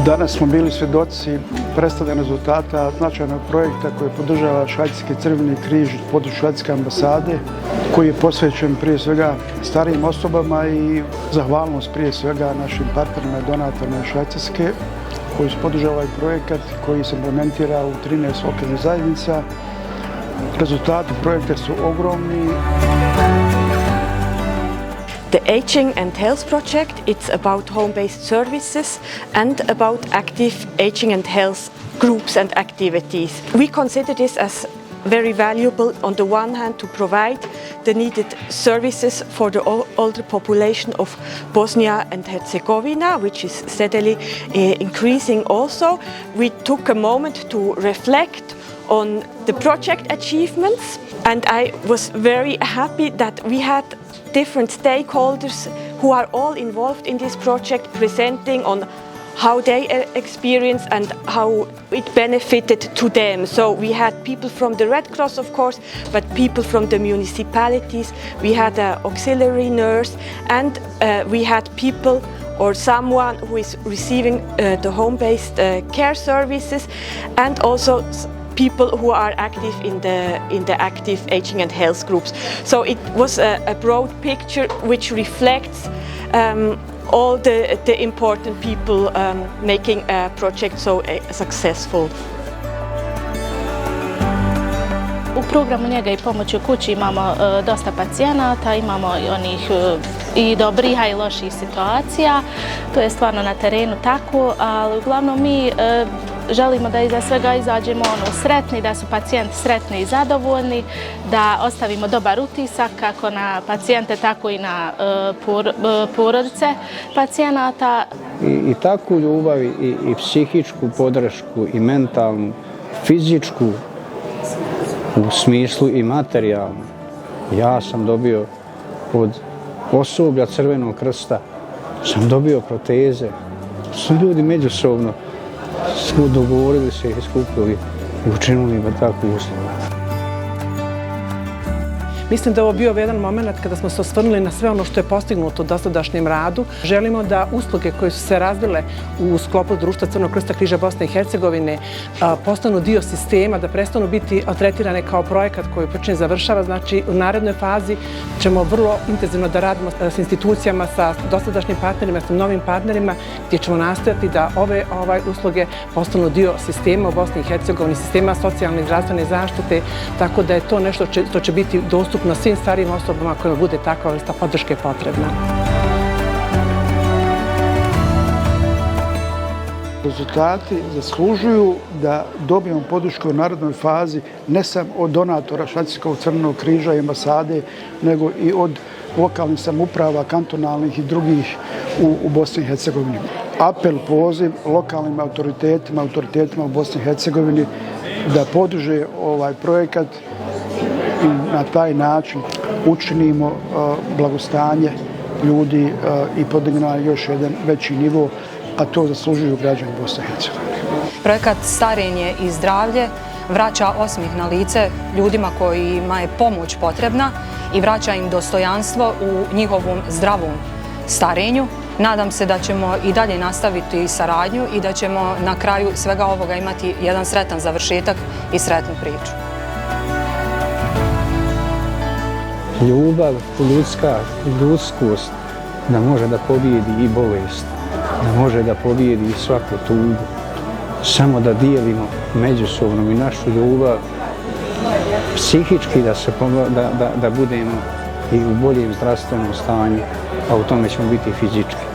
Danas smo bili svjedoci predstavljanja rezultata značajnog projekta koji podržava Švedski Crveni križ u području Švedske ambasade, koji je posvećen prije svega starijim osobama i zahvalnost prije svega našim partnerima i donatorima iz Švedske koji su podržali ovaj projekat koji se implementira u 13 lokalnih zajednica. Rezultati projekta su ogromni. The Aging and Health Project, it's about home-based services and about active aging and health groups and activities. We consider this as very valuable on the one hand to provide the needed services for the older population of Bosnia and Herzegovina, which is steadily increasing also. We took a moment to reflect on the project achievements, and I was very happy that we had different stakeholders who are all involved in this project presenting on how they experience and how it benefited to them. So we had people from the Red Cross, of course, but people from the municipalities. We had an auxiliary nurse, and we had people or someone who is receiving the home-based care services, and also people who are active in the active aging and health groups. So it was a broad picture which reflects all the important people making a project so successful. U programu njega i pomoći u kući imamo dosta pacijenata, imamo i onih i dobrih i loših situacija. To je stvarno na terenu tako, ali uglavnom mi želimo da iza svega izađemo sretni, da su pacijenti sretni i zadovoljni, da ostavimo dobar utisak kako na pacijente, tako i na porodice pacijenata. I takvu ljubav i psihičku podršku i mentalnu, fizičku, u smislu i materijalno. Ja sam dobio od osoblja Crvenog krsta, sam dobio proteze. Su ljudi međusobno smo dogovorili se i skupili i učinili mi takvu uslugu. Mislim da je ovo bio jedan moment kada smo se osvrnuli na sve ono što je postignuto u dosadašnjem radu. Želimo da usluge koje su se razvile u sklopu Društva Crvenog krsta križa Bosne i Hercegovine postanu dio sistema, da prestanu biti tretirane kao projekat koji počinje završava. Znači, u narednoj fazi ćemo vrlo intenzivno da radimo s institucijama, sa dosadašnjim partnerima, sa novim partnerima, gdje ćemo nastojati da ove usluge postanu dio sistema u Bosni i Hercegovini, sistema socijalne i zdravstvene zaštite, tako da je to nešto što će biti dostupno svim starijim osobama kojima bude takva vrsta podrške potrebna. Rezultati zaslužuju da dobijemo podršku u narednoj fazi ne samo od donatora Švedskog Crvenog križa i ambasade, nego i od lokalnih samouprava, kantonalnih i drugih u Bosni i Hercegovini. Apel, poziv lokalnim autoritetima u Bosni i Hercegovini da podrže ovaj projekat i na taj način učinimo blagostanje ljudi i podignemo na još jedan veći nivo, a to zaslužuju građani Bosne i Hercegovine. Projekat Starenje i zdravlje vraća osmijeh na lice ljudima kojima je pomoć potrebna i vraća im dostojanstvo u njihovom zdravom starenju. Nadam se da ćemo i dalje nastaviti saradnju i da ćemo na kraju svega ovoga imati jedan sretan završetak i sretnu priču. Ljubav, ljudskost, da može da pobijedi i bolest, da može da pobijedi i svaku tugu. Samo da dijelimo međusobno i našu ljubav, psihički da budemo i u boljem zdravstvenom stanju, a u tome ćemo biti fizički.